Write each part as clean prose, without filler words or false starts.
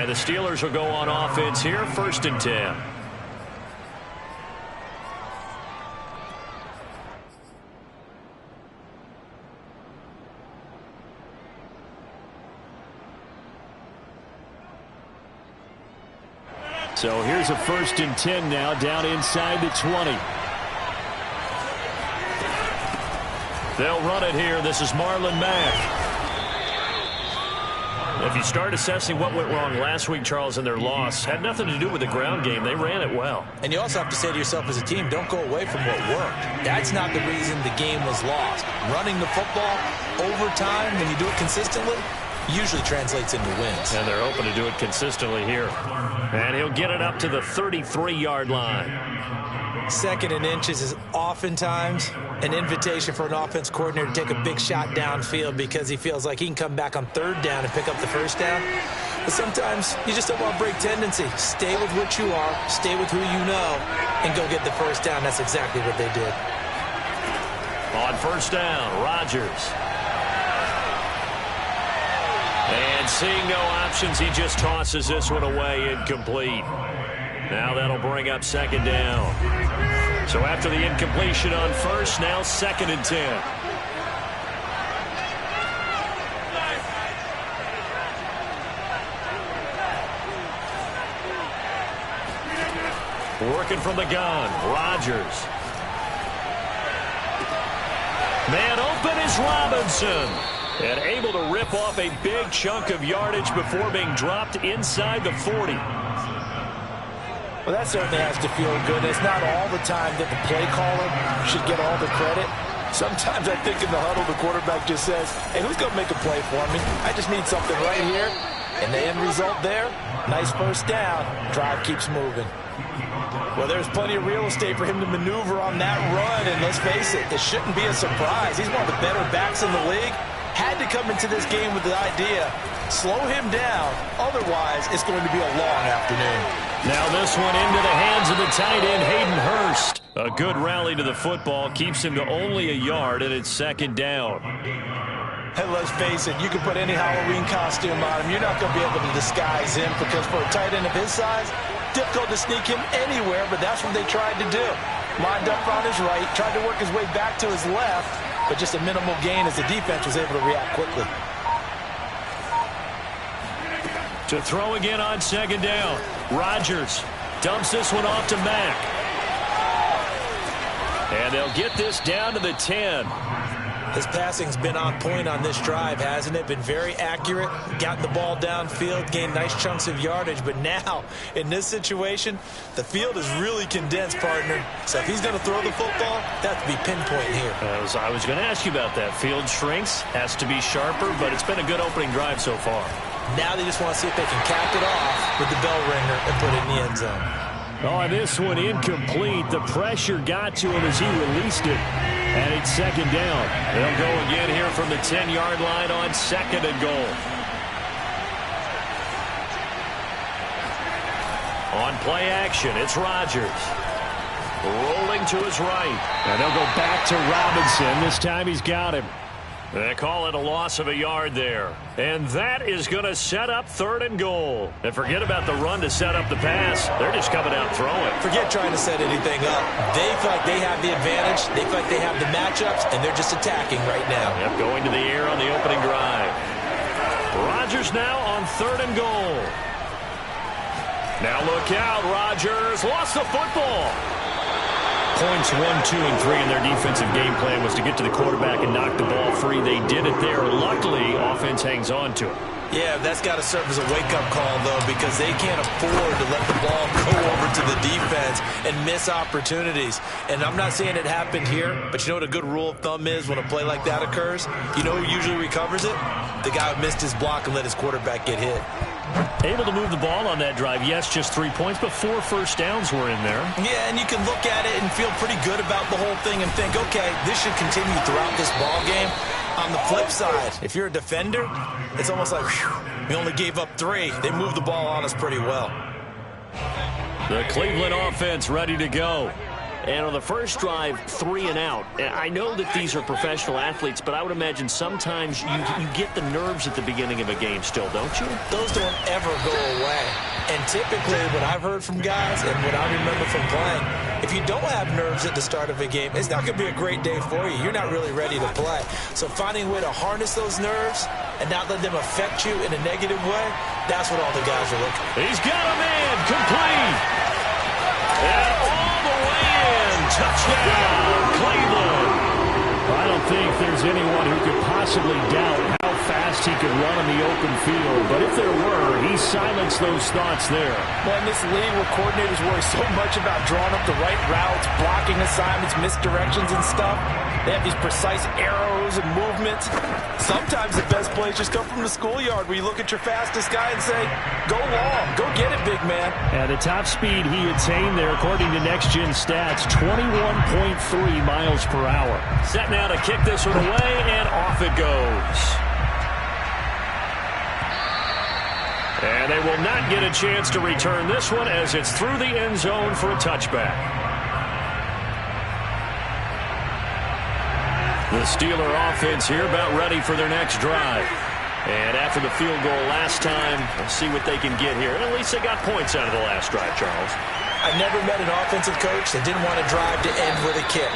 And the Steelers will go on offense here, 1st and 10. So here's a 1st and 10 now, down inside the 20. They'll run it here. This is Marlon Mack. If you start assessing what went wrong last week, Charles, in their loss, had nothing to do with the ground game. They ran it well. And you also have to say to yourself as a team, don't go away from what worked. That's not the reason the game was lost. Running the football over time, when you do it consistently, usually translates into wins. And they're hoping to do it consistently here. And he'll get it up to the 33-yard line. 2nd and inches is oftentimes an invitation for an offense coordinator to take a big shot downfield because he feels like he can come back on 3rd down and pick up the 1st down. But sometimes you just don't want to break tendency. Stay with what you are, stay with who you know, and go get the 1st down. That's exactly what they did. On 1st down, Rodgers. And seeing no options, he just tosses this one away, incomplete. Now that'll bring up 2nd down. So after the incompletion on 1st, now 2nd and 10. Working from the gun, Rodgers. Man open is Robinson. And able to rip off a big chunk of yardage before being dropped inside the 40. Well, that certainly has to feel good. It's not all the time that the play caller should get all the credit. Sometimes I think in the huddle, the quarterback just says, hey, who's going to make a play for me? I just need something right here. And the end result there, nice 1st down. Drive keeps moving. Well, there's plenty of real estate for him to maneuver on that run. And let's face it, it shouldn't be a surprise. He's one of the better backs in the league. Had to come into this game with the idea, slow him down. Otherwise, it's going to be a long afternoon. Now this one into the hands of the tight end, Hayden Hurst. A good rally to the football, keeps him to only a yard, and it's 2nd down. And let's face it, you can put any Halloween costume on him. You're not going to be able to disguise him because for a tight end of his size, difficult to sneak him anywhere, but that's what they tried to do. Lined up on his right, tried to work his way back to his left, but just a minimal gain as the defense was able to react quickly. To throw again on 2nd down. Rodgers dumps this one off to Mack. And they'll get this down to the 10. His passing's been on point on this drive, hasn't it? Been very accurate, gotten the ball downfield, gained nice chunks of yardage. But now, in this situation, the field is really condensed, partner. So if he's going to throw the football, that to be pinpoint here. I was going to ask you about that. Field shrinks, has to be sharper, but it's been a good opening drive so far. Now they just want to see if they can cap it off with the bell ringer and put it in the end zone. Oh, this one incomplete. The pressure got to him as he released it. And it's 2nd down. They'll go again here from the 10-yard line on 2nd and goal. On play action, it's Rodgers. Rolling to his right. And they'll go back to Robinson. This time he's got him. They call it a loss of a yard there. And that is going to set up 3rd and goal. And forget about the run to set up the pass. They're just coming out throwing. Forget trying to set anything up. They feel like they have the advantage. They feel like they have the matchups, and they're just attacking right now. Yep, going to the air on the opening drive. Rodgers now on 3rd and goal. Now look out, Rodgers lost the football. Points 1, 2, and 3 in their defensive game plan was to get to the quarterback and knock the ball free. They did it there. Luckily, offense hangs on to it. Yeah, that's got to serve as a wake-up call, though, because they can't afford to let the ball go over to the defense and miss opportunities. And I'm not saying it happened here, but you know what a good rule of thumb is when a play like that occurs? You know who usually recovers it? The guy who missed his block and let his quarterback get hit. Able to move the ball on that drive. Yes, just 3 points, but 4 first downs were in there. Yeah, and you can look at it and feel pretty good about the whole thing and think, okay, this should continue throughout this ball game. On the flip side, if you're a defender, it's almost like, whew, we only gave up 3. They moved the ball on us pretty well. The Cleveland offense ready to go. And on the first drive, 3 and out. I know that these are professional athletes, but I would imagine sometimes you get the nerves at the beginning of a game still, don't you? Those don't ever go away. And typically what I've heard from guys and what I remember from playing, if you don't have nerves at the start of a game, it's not going to be a great day for you. You're not really ready to play. So finding a way to harness those nerves and not let them affect you in a negative way, that's what all the guys are looking for. He's got a man, complete. And all the way in. Touchdown, Cleveland. I don't think there's anyone who could possibly doubt how fast he could run in the open field. But if there were, he silenced those thoughts there. Well, in this league where coordinators worry so much about drawing up the right routes, blocking assignments, misdirections and stuff, they have these precise arrows and movements. Sometimes the best plays just come from the schoolyard where you look at your fastest guy and say, go long, go get it, big man. And the top speed he attained there, according to Next Gen Stats, 21.3 miles per hour. Set now to kick this one away, and off it goes. And they will not get a chance to return this one as it's through the end zone for a touchback. The Steeler offense here about ready for their next drive. And after the field goal last time, we'll see what they can get here. And at least they got points out of the last drive, Charles. I never met an offensive coach that didn't want to drive to end with a kick.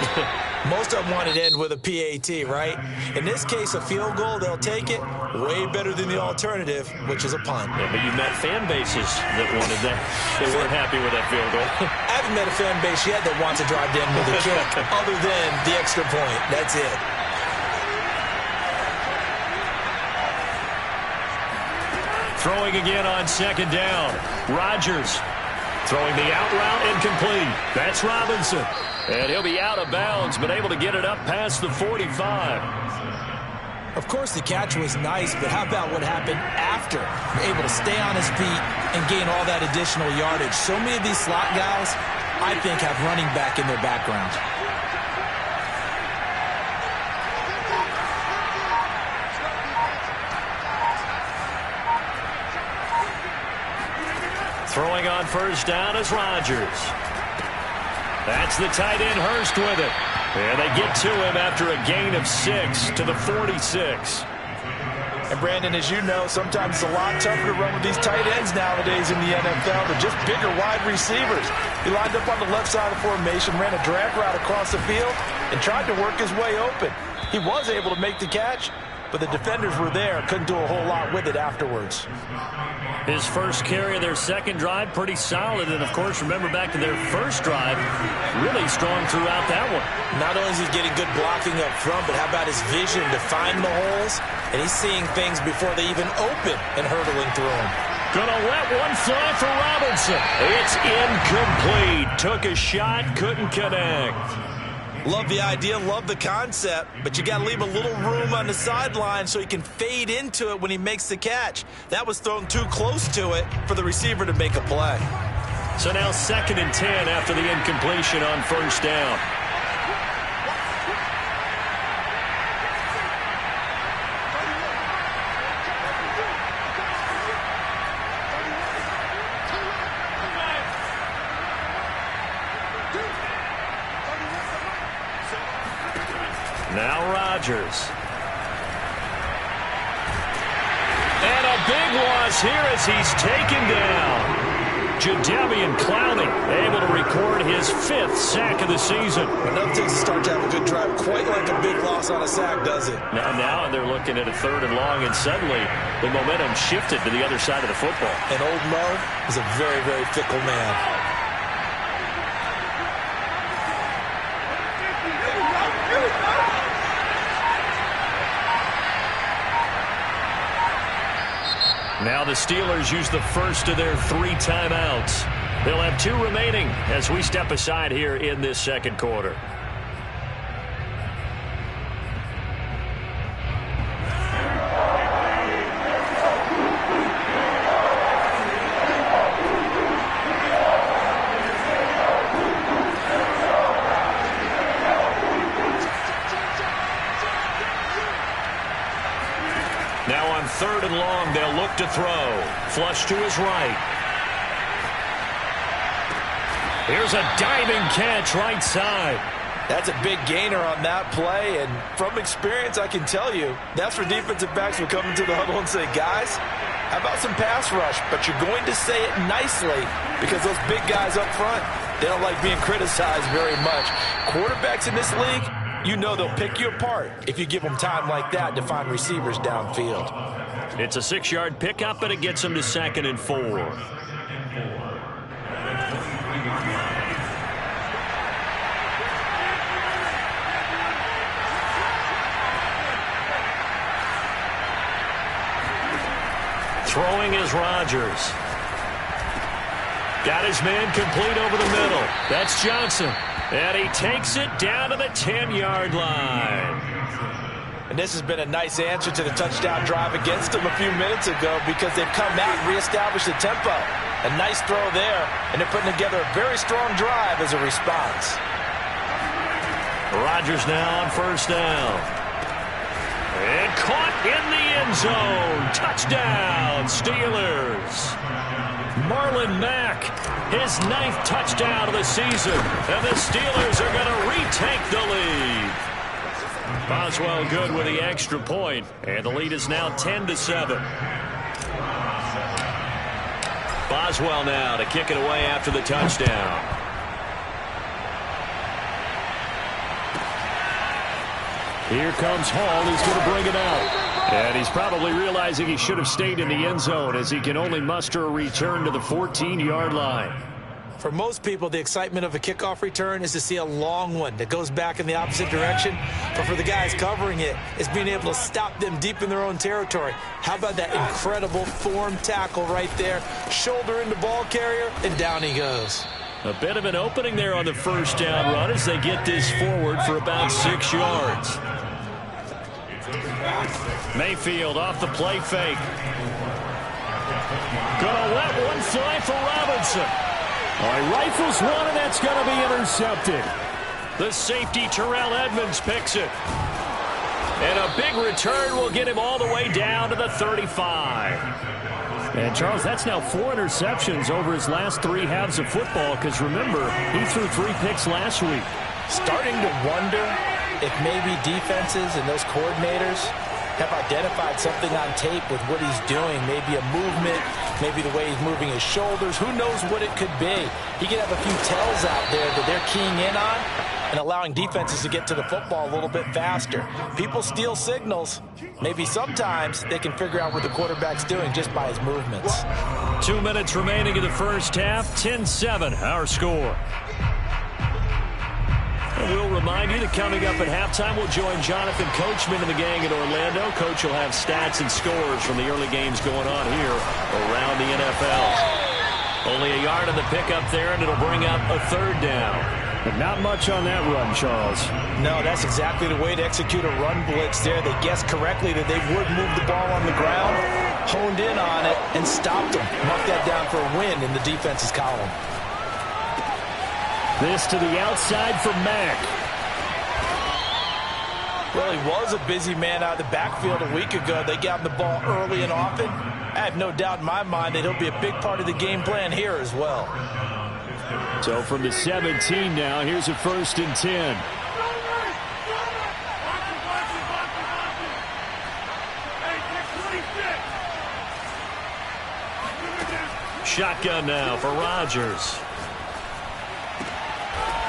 Most of them wanted to end with a PAT, right? In this case, a field goal, they'll take it. Way better than the alternative, which is a punt. Yeah, but you've met fan bases that wanted that. They weren't happy with that field goal. I haven't met a fan base yet that wants to drive to end with a kick, other than the extra point. That's it. Throwing again on second down. Rodgers throwing the out route incomplete. That's Robinson. And he'll be out of bounds, but able to get it up past the 45. Of course, the catch was nice, but how about what happened after? Able to stay on his feet and gain all that additional yardage. So many of these slot guys, I think, have running back in their background. Throwing on first down is Rodgers. That's the tight end, Hurst, with it. And they get to him after a gain of 6 to the 46. And, Brandon, as you know, sometimes it's a lot tougher to run with these tight ends nowadays in the NFL. They're just bigger wide receivers. He lined up on the left side of the formation, ran a drag route across the field, and tried to work his way open. He was able to make the catch, but the defenders were there, couldn't do a whole lot with it afterwards. His first carry of their second drive, pretty solid. And, of course, remember back to their first drive, really strong throughout that one. Not only is he getting good blocking up front, but how about his vision to find the holes? And he's seeing things before they even open and hurtling through them. Gonna let one fly for Robinson. It's incomplete. Took a shot, couldn't connect. Love the idea, love the concept, but you got to leave a little room on the sideline so he can fade into it when he makes the catch. That was thrown too close to it for the receiver to make a play. So now 2nd and 10 after the incompletion on first down. Now Rodgers. And a big loss here as he's taken down. Jadeveon Clowney able to record his 5th sack of the season. Enough to start to have a good drive. Quite like a big loss on a sack, does it? Now they're looking at a 3rd and long, and suddenly the momentum shifted to the other side of the football. And old Mo is a very, very fickle man. Now the Steelers use the first of their 3 timeouts. They'll have 2 remaining as we step aside here in this second quarter. Now on 3rd and long, they'll look to throw. Flush to his right. Here's a diving catch right side. That's a big gainer on that play, and from experience, I can tell you, that's where defensive backs will come into the huddle and say, guys, how about some pass rush? But you're going to say it nicely because those big guys up front, they don't like being criticized very much. Quarterbacks in this league, you know they'll pick you apart if you give them time like that to find receivers downfield. It's a 6-yard pickup, and it gets him to 2nd and 4. Throwing is Rodgers. Got his man complete over the middle. That's Johnson. And he takes it down to the 10-yard line. And this has been a nice answer to the touchdown drive against them a few minutes ago because they've come out and reestablished the tempo. A nice throw there, and they're putting together a very strong drive as a response. Rodgers now on 1st down. And caught in the end zone. Touchdown, Steelers. Marlon Mack, his 9th touchdown of the season. And the Steelers are going to retake the lead. Boswell good with the extra point. And the lead is now 10-7. Boswell now to kick it away after the touchdown. Here comes Hall. He's going to bring it out. And he's probably realizing he should have stayed in the end zone as he can only muster a return to the 14-yard line. For most people, the excitement of a kickoff return is to see a long one that goes back in the opposite direction. But for the guys covering it, it's being able to stop them deep in their own territory. How about that incredible form tackle right there? Shoulder into ball carrier, and down he goes. A bit of an opening there on the 1st down run as they get this forward for about 6 yards. Mayfield off the play fake. Gonna let one fly for Robinson. He rifles one, and that's going to be intercepted. The safety, Terrell Edmonds, picks it. And a big return will get him all the way down to the 35. And, Charles, that's now 4 interceptions over his last 3 halves of football because, remember, he threw 3 picks last week. Starting to wonder if maybe defenses and those coordinators have identified something on tape with what he's doing. Maybe a movement, maybe the way he's moving his shoulders. Who knows what it could be? He could have a few tells out there that they're keying in on and allowing defenses to get to the football a little bit faster. People steal signals. Maybe sometimes they can figure out what the quarterback's doing just by his movements. 2 minutes remaining in the first half. 10-7, our score. And we'll remind you that coming up at halftime, we'll join Jonathan Coachman and the gang in Orlando. Coach will have stats and scores from the early games going on here around the NFL. Only a yard on the pickup there, and it'll bring up a 3rd down. But not much on that run, Charles. No, that's exactly the way to execute a run blitz there. They guessed correctly that they would move the ball on the ground, honed in on it, and stopped them. Mark that down for a win in the defense's column. This to the outside for Mack. Well, he was a busy man out of the backfield a week ago. They got him the ball early and often. I have no doubt in my mind that he'll be a big part of the game plan here as well. So from the 17 now, here's a 1st and 10. Shotgun now for Rodgers.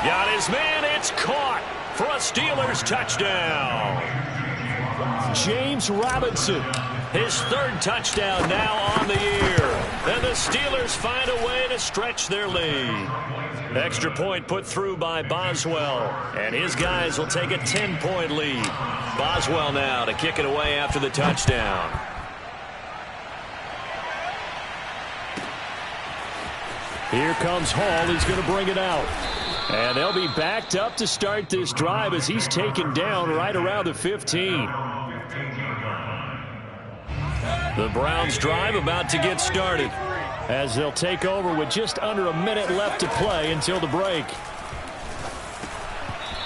Got his man. It's caught for a Steelers touchdown. James Robinson, his 3rd touchdown now on the year. And the Steelers find a way to stretch their lead. Extra point put through by Boswell. And his guys will take a 10-point lead. Boswell now to kick it away after the touchdown. Here comes Hall. He's going to bring it out. And they'll be backed up to start this drive as he's taken down right around the 15. The Browns drive about to get started as they'll take over with just under a minute left to play until the break.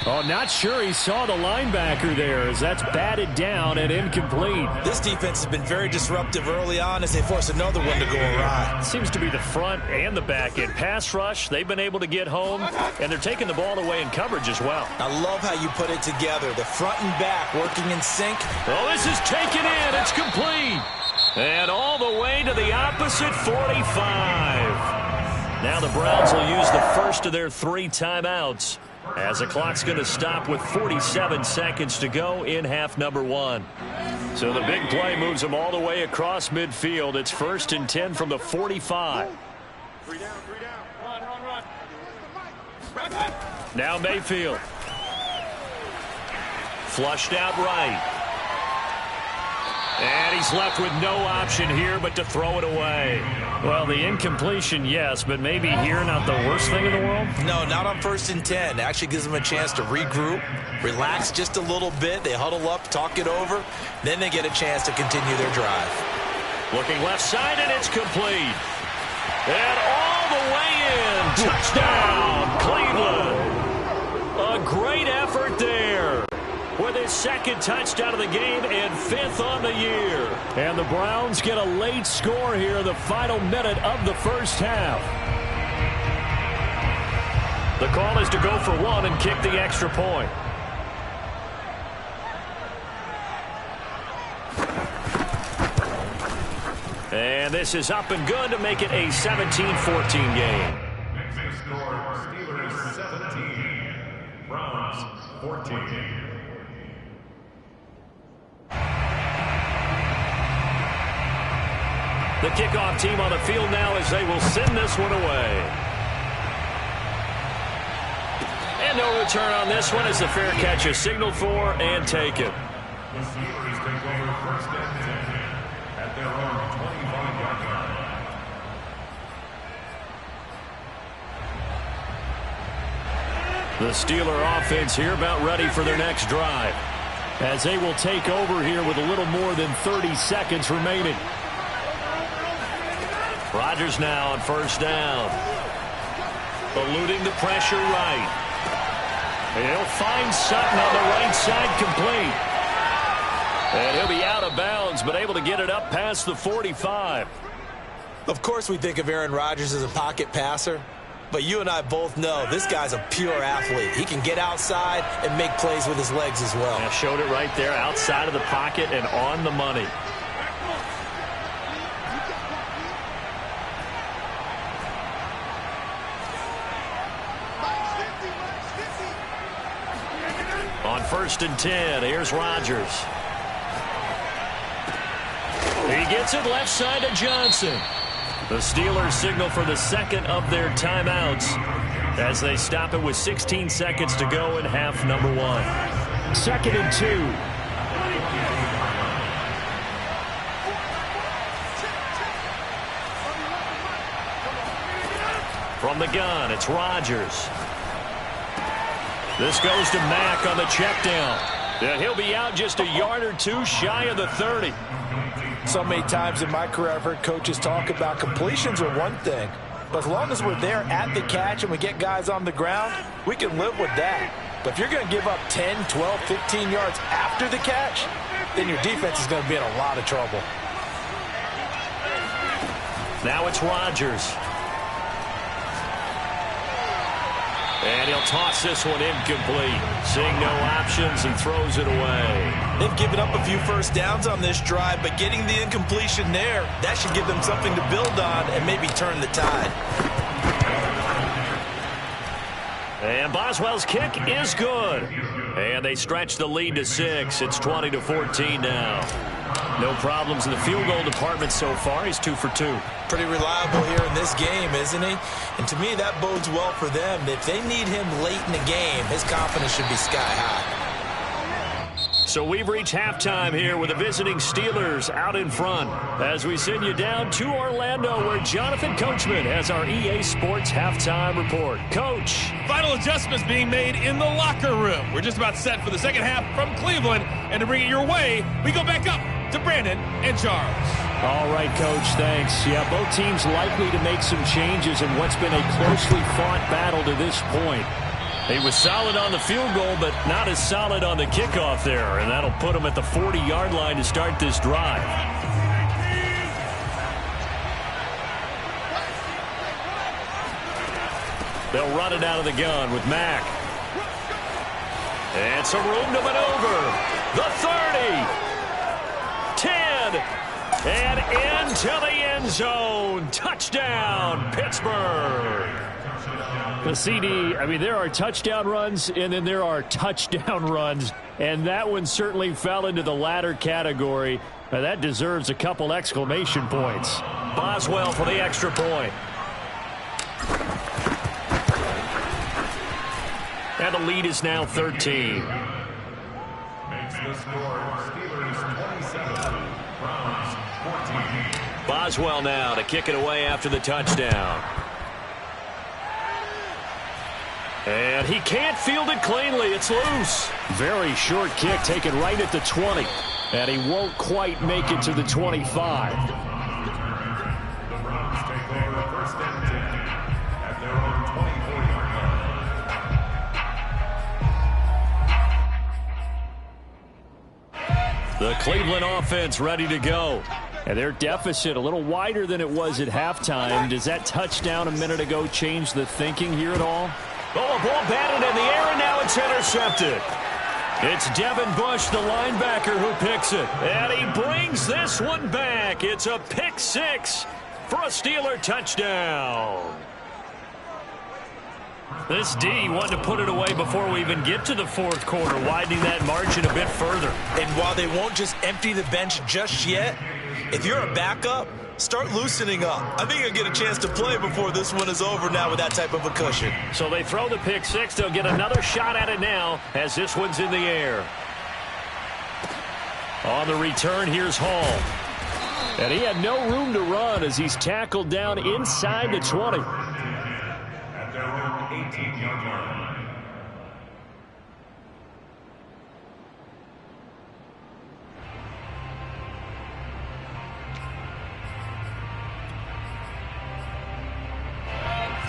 Oh, not sure he saw the linebacker there as that's batted down and incomplete. This defense has been very disruptive early on as they force another one to go awry. Seems to be the front and the back end. Pass rush, they've been able to get home, and they're taking the ball away in coverage as well. I love how you put it together. The front and back working in sync. Oh, this is taken in. It's complete. And all the way to the opposite 45. Now the Browns will use the first of their 3 timeouts, as the clock's going to stop with 47 seconds to go in half number 1. So the big play moves them all the way across midfield. It's 1st and 10 from the 45. 3 down. Run. Now Mayfield. Flushed out right. And he's left with no option here but to throw it away. Well, the incompletion, yes, but maybe here not the worst thing in the world? No, not on 1st and 10. It actually gives them a chance to regroup, relax just a little bit. They huddle up, talk it over. Then they get a chance to continue their drive. Looking left side, and it's complete. And all the way in. Touchdown, Cleveland. A great effort there, with his 2nd touchdown of the game and 5th on the year. And the Browns get a late score here, the final minute of the first half. The call is to go for 1 and kick the extra point. And this is up and good to make it a 17-14 game. Next score, Steelers 17, Browns 14. The kickoff team on the field now as they will send this one away. And no return on this one as the fair catch is signaled for and taken. The Steelers take over 1st and 10 at their own 25-yard line. The Steeler offense here about ready for their next drive, as they will take over here with a little more than 30 seconds remaining. Rodgers now on 1st down. Eluding the pressure right. He'll find Sutton on the right side, complete. And he'll be out of bounds, but able to get it up past the 45. Of course we think of Aaron Rodgers as a pocket passer, but you and I both know this guy's a pure athlete. He can get outside and make plays with his legs as well. Yeah, showed it right there, outside of the pocket and on the money. On 1st and 10, here's Rodgers. He gets it left side to Johnson. The Steelers signal for the 2nd of their timeouts as they stop it with 16 seconds to go in half number 1. 2nd and 2. From the gun, it's Rodgers. This goes to Mack on the check down. And he'll be out just a yard or 2 shy of the 30. So many times in my career I've heard coaches talk about completions are one thing, but as long as we're there at the catch and we get guys on the ground, we can live with that. But if you're going to give up 10, 12, 15 yards after the catch, then your defense is going to be in a lot of trouble. Now it's Rodgers. And he'll toss this one incomplete. Seeing no options, he throws it away. They've given up a few 1st downs on this drive, but getting the incompletion there, that should give them something to build on and maybe turn the tide. And Boswell's kick is good. And they stretch the lead to 6. It's 20-14 now. No problems in the field goal department so far. He's 2 for 2. Pretty reliable here in this game, isn't he? And to me, that bodes well for them. If they need him late in the game, his confidence should be sky high. So we've reached halftime here with the visiting Steelers out in front as we send you down to Orlando where Jonathan Coachman has our EA Sports halftime report. Coach. Final adjustments being made in the locker room. We're just about set for the second half from Cleveland. And to bring it your way, we go back up to Brandon and Charles. All right, Coach, thanks. Yeah, both teams likely to make some changes in what's been a closely fought battle to this point. He was solid on the field goal, but not as solid on the kickoff there, and that'll put him at the 40-yard line to start this drive. They'll run it out of the gun with Mack. And some room to maneuver. The 30. 10. And into the end zone. Touchdown, Pittsburgh. The CD, I mean, there are touchdown runs, and then there are touchdown runs. And that one certainly fell into the latter category. Now, that deserves a couple exclamation points. Boswell for the extra point. And the lead is now 13. Makes the score Steelers 27, Browns 14. Boswell now to kick it away after the touchdown. And he can't field it cleanly. It's loose. Very short kick taken right at the 20. And he won't quite make it to the 25. The Browns take over first and 10 at their own 24-yard line. The Cleveland offense ready to go. And their deficit a little wider than it was at halftime. Does that touchdown a minute ago change the thinking here at all? Oh, a ball batted in the air, and now it's intercepted. It's Devin Bush, the linebacker, who picks it. And he brings this one back. It's a pick six for a Steeler touchdown. This D wanted to put it away before we even get to the fourth quarter, widening that margin a bit further. And while they won't just empty the bench just yet, if you're a backup, start loosening up. I think you'll get a chance to play before this one is over now with that type of a cushion. So they throw the pick six. They'll get another shot at it now as this one's in the air. On the return, here's Hall. And he had no room to run as he's tackled down inside the 20. At their own 18-yard line.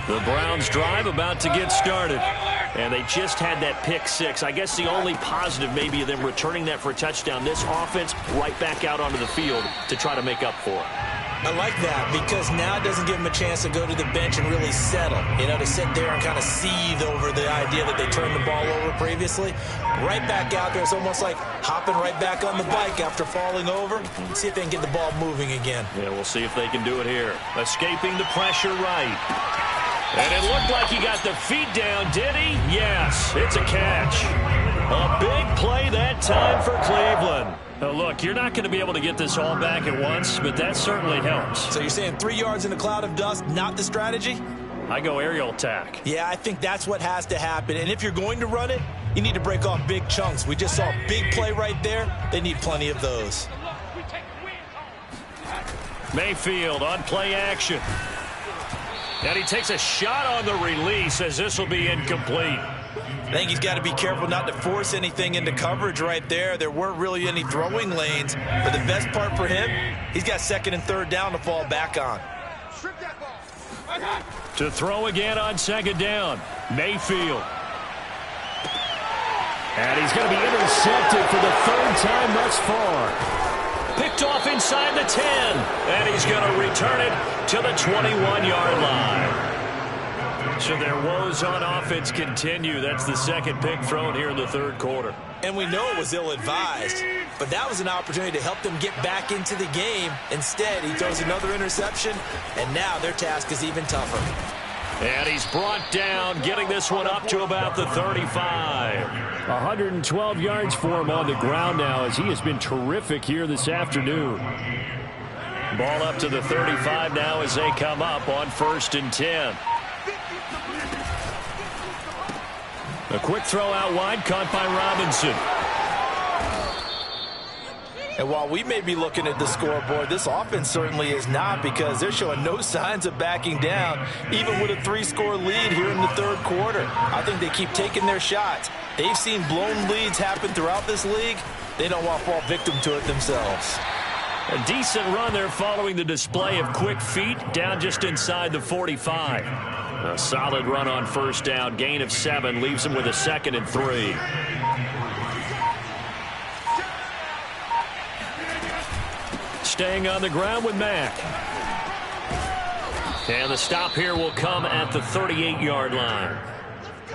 The Browns drive about to get started. And they just had that pick six. I guess the only positive maybe of them returning that for a touchdown. This offense right back out onto the field to try to make up for it. I like that because now it doesn't give them a chance to go to the bench and really settle. You know, to sit there and kind of seethe over the idea that they turned the ball over previously. Right back out there. It's almost like hopping right back on the bike after falling over. See if they can get the ball moving again. Yeah, we'll see if they can do it here. Escaping the pressure right. And it looked like he got the feet down, did he? Yes, it's a catch. A big play that time for Cleveland. Now look, you're not going to be able to get this all back at once, but that certainly helps. So you're saying 3 yards in a cloud of dust, not the strategy? I go aerial attack. Yeah, I think that's what has to happen. And if you're going to run it, you need to break off big chunks. We just saw a big play right there. They need plenty of those. Mayfield on play action. And he takes a shot on the release as this will be incomplete. I think he's got to be careful not to force anything into coverage right there. There weren't really any throwing lanes. But the best part for him, he's got second and third down to fall back on. To throw again on second down, Mayfield. And he's going to be intercepted for the third time thus far. Picked off inside the 10. And he's going to return it to the 21-yard line. So their woes on offense continue. That's the second pick thrown here in the third quarter. And we know it was ill-advised, but that was an opportunity to help them get back into the game. Instead, he throws another interception, and now their task is even tougher. And he's brought down, getting this one up to about the 35. 112 yards for him on the ground now as he has been terrific here this afternoon. Ball up to the 35 now as they come up on 1st and 10. A quick throw out wide, caught by Robinson. And while we may be looking at the scoreboard, this offense certainly is not, because they're showing no signs of backing down, even with a 3-score lead here in the third quarter. I think they keep taking their shots. They've seen blown leads happen throughout this league. They don't want to fall victim to it themselves. A decent run there following the display of quick feet down just inside the 45. A solid run on first down. Gain of 7 leaves him with a 2nd and 3. Staying on the ground with Mack. And the stop here will come at the 38-yard line.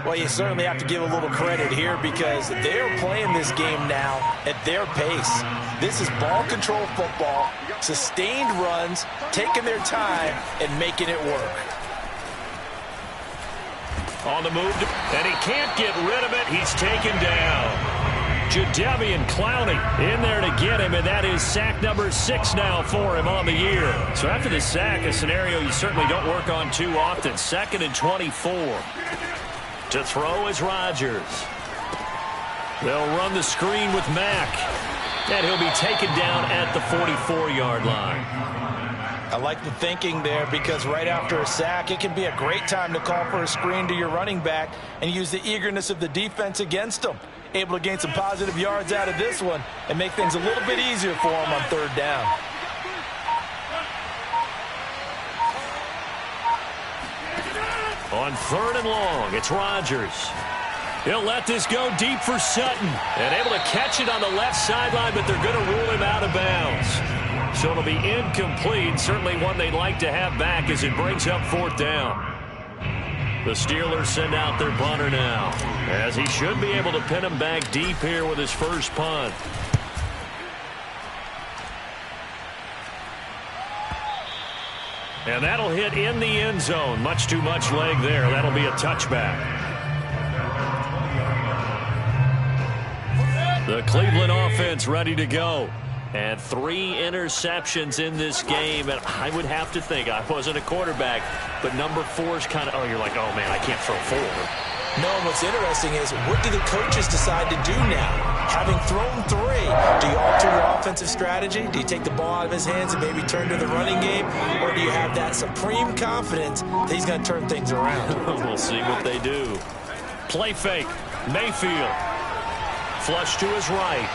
Well, you certainly have to give a little credit here because they're playing this game now at their pace. This is ball control football, sustained runs, taking their time, and making it work. On the move, and he can't get rid of it. He's taken down. Jadeveon Clowney in there to get him, and that is sack number 6 now for him on the year. So after the sack, a scenario you certainly don't work on too often. 2nd and 24. To throw is Rodgers. They'll run the screen with Mack, and he'll be taken down at the 44-yard line. I like the thinking there because right after a sack, it can be a great time to call for a screen to your running back and use the eagerness of the defense against them. Able to gain some positive yards out of this one and make things a little bit easier for them on 3rd down. On 3rd and long, it's Rodgers. He'll let this go deep for Sutton. And able to catch it on the left sideline, but they're going to rule him out of bounds. So it'll be incomplete. Certainly one they'd like to have back as it brings up 4th down. The Steelers send out their punter now, as he should be able to pin him back deep here with his first punt. And that'll hit in the end zone. Much too much leg there. That'll be a touchback. The Cleveland offense ready to go. And 3 interceptions in this game. And I would have to think, I wasn't a quarterback, but number 4 is kind of, oh, you're like, oh, man, I can't throw 4. No, and what's interesting is, what do the coaches decide to do now? Having thrown 3, do you alter your offensive strategy? Do you take the ball out of his hands and maybe turn to the running game? Or do you have that supreme confidence that he's going to turn things around? We'll see what they do. Play fake. Mayfield. Flush to his right.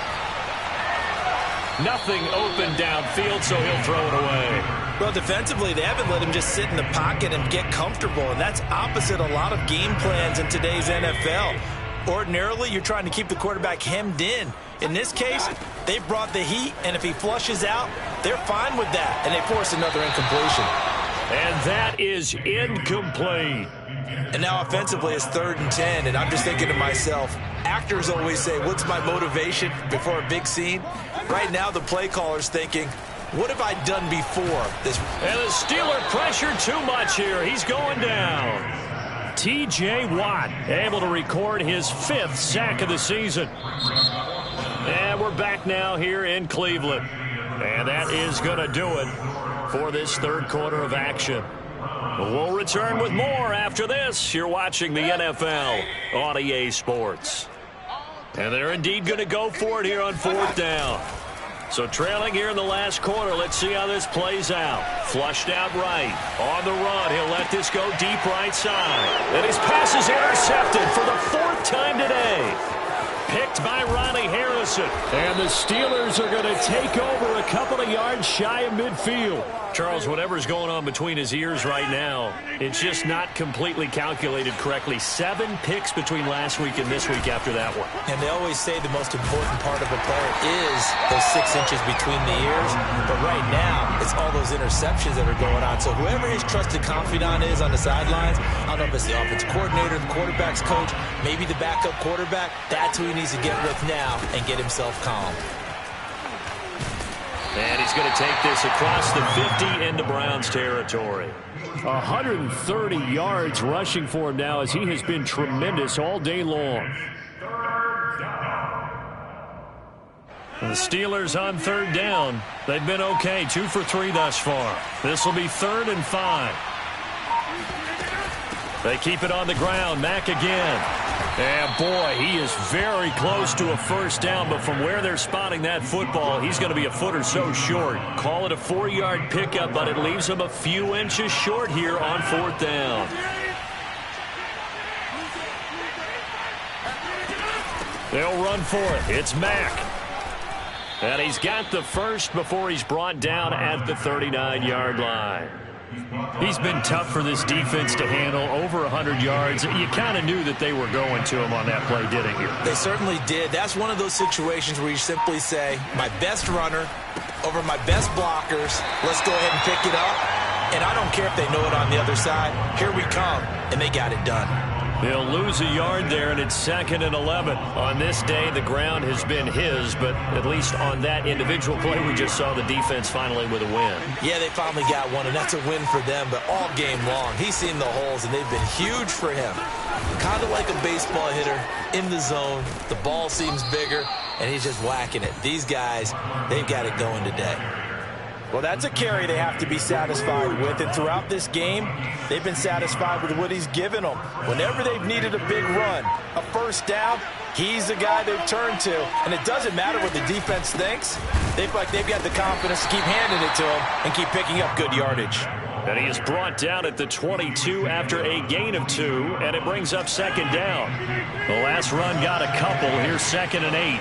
Nothing open downfield, so he'll throw it away. Well, defensively, they haven't let him just sit in the pocket and get comfortable, and that's opposite a lot of game plans in today's NFL. Ordinarily, you're trying to keep the quarterback hemmed in. In this case, they brought the heat, and if he flushes out, they're fine with that, and they force another incompletion. And that is incomplete. And now offensively, it's 3rd and 10, and I'm just thinking to myself, actors always say, what's my motivation before a big scene? Right now, the play caller's thinking, what have I done before this? And the Steeler pressure too much here. He's going down. T.J. Watt able to record his 5th sack of the season. And we're back now here in Cleveland. And that is going to do it for this 3rd quarter of action. We'll return with more after this. You're watching the NFL on EA Sports. And they're indeed going to go for it here on 4th down. So trailing here in the last quarter, let's see how this plays out. Flushed out right. On the run, he'll let this go deep right side. And his pass is intercepted for the 4th time today. Picked by Ronnie Harrison. And the Steelers are going to take over a couple of yards shy of midfield. Charles, whatever's going on between his ears right now, it's just not completely calculated correctly. 7 picks between last week and this week after that one. And they always say the most important part of a player is those 6 inches between the ears. But right now, it's all those interceptions that are going on. So whoever his trusted confidant is on the sidelines, I don't know if it's the offensive coordinator, the quarterback's coach, maybe the backup quarterback, that's who he needs to get with now and get himself calm. And he's going to take this across the 50 into Browns territory. 130 yards rushing for him now as he has been tremendous all day long. The Steelers on 3rd down. They've been okay, 2 for 3 thus far. This will be 3rd and 5. They keep it on the ground. Mack again. And boy, he is very close to a 1st down, but from where they're spotting that football, he's going to be a foot or so short. Call it a 4-yard pickup, but it leaves him a few inches short here on 4th down. They'll run for it. It's Mack. And he's got the first before he's brought down at the 39-yard line. He's been tough for this defense to handle, over 100 yards. You kind of knew that they were going to him on that play, didn't you? They certainly did. That's one of those situations where you simply say, my best runner over my best blockers, let's go ahead and pick it up. And I don't care if they know it on the other side. Here we come, and they got it done. He'll lose a yard there, and it's 2nd and 11. On this day, the ground has been his, but at least on that individual play, we just saw the defense finally with a win. Yeah, they finally got one, and that's a win for them, but all game long, he's seen the holes, and they've been huge for him. Kind of like a baseball hitter in the zone. The ball seems bigger, and he's just whacking it. These guys, they've got it going today. Well, that's a carry they have to be satisfied with, and throughout this game, they've been satisfied with what he's given them. Whenever they've needed a big run, a first down, he's the guy they've turned to, and it doesn't matter what the defense thinks. They've got the confidence to keep handing it to him and keep picking up good yardage. And he is brought down at the 22 after a gain of 2, and it brings up 2nd down. The last run got a couple. Here's 2nd and 8.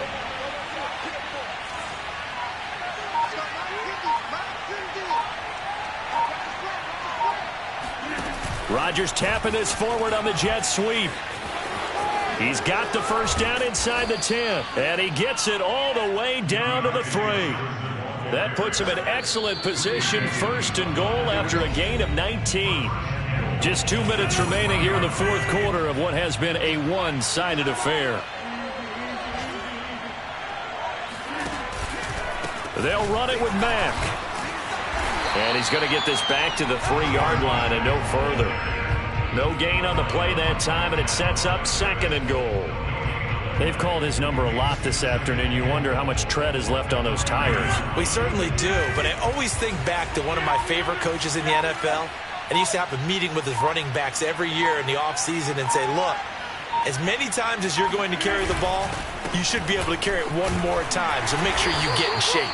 Rodgers tapping this forward on the jet sweep. He's got the first down inside the 10, and he gets it all the way down to the 3. That puts him in excellent position, 1st and goal after a gain of 19. Just 2 minutes remaining here in the 4th quarter of what has been a one-sided affair. They'll run it with Mack. And he's going to get this back to the 3-yard line and no further. No gain on the play that time, and it sets up 2nd and goal. They've called his number a lot this afternoon. You wonder how much tread is left on those tires. We certainly do, but I always think back to one of my favorite coaches in the NFL. And he used to have a meeting with his running backs every year in the offseason and say, look, as many times as you're going to carry the ball, you should be able to carry it one more time, so make sure you get in shape.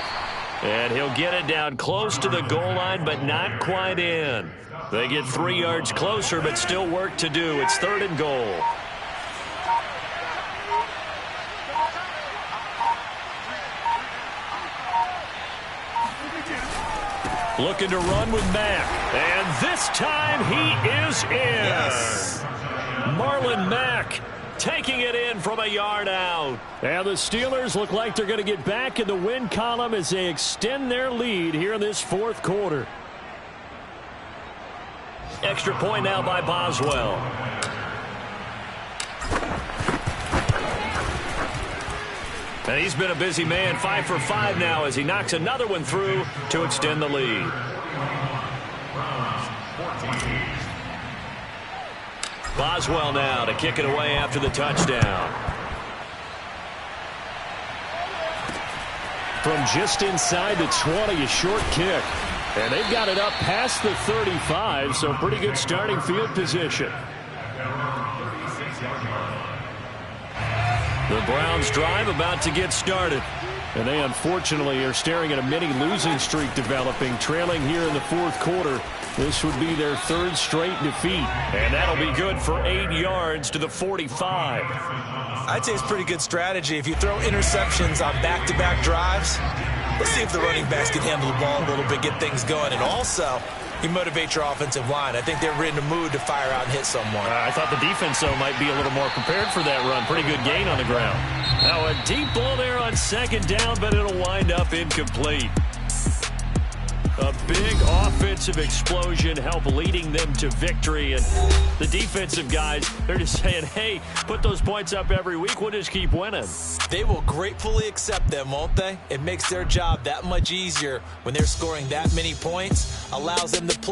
And he'll get it down close to the goal line, but not quite in. They get 3 yards closer, but still work to do. It's 3rd and goal. Looking to run with Mack. And this time he is in. Yes. Marlon Mack taking it in from a yard out. And the Steelers look like they're going to get back in the win column as they extend their lead here in this 4th quarter. Extra point now by Boswell. And he's been a busy man, 5 for 5 now as he knocks another one through to extend the lead. Boswell now to kick it away after the touchdown. From just inside the 20, a short kick. And they've got it up past the 35, so pretty good starting field position. The Browns drive about to get started. And they unfortunately are staring at a mini losing streak developing, trailing here in the 4th quarter. This would be their 3rd straight defeat. And that'll be good for 8 yards to the 45. I'd say it's pretty good strategy. If you throw interceptions on back-to-back drives, let's see if the running backs can handle the ball a little bit, get things going. And also, you motivate your offensive line. I think they're in the mood to fire out and hit someone. I thought the defense, though, might be a little more prepared for that run. Pretty good gain on the ground. Now a deep ball there on 2nd down, but it'll wind up incomplete. A big offensive explosion help leading them to victory. And the defensive guys, they're just saying, hey, put those points up every week. We'll just keep winning. They will gratefully accept them, won't they? It makes their job that much easier when they're scoring that many points, allows them to play.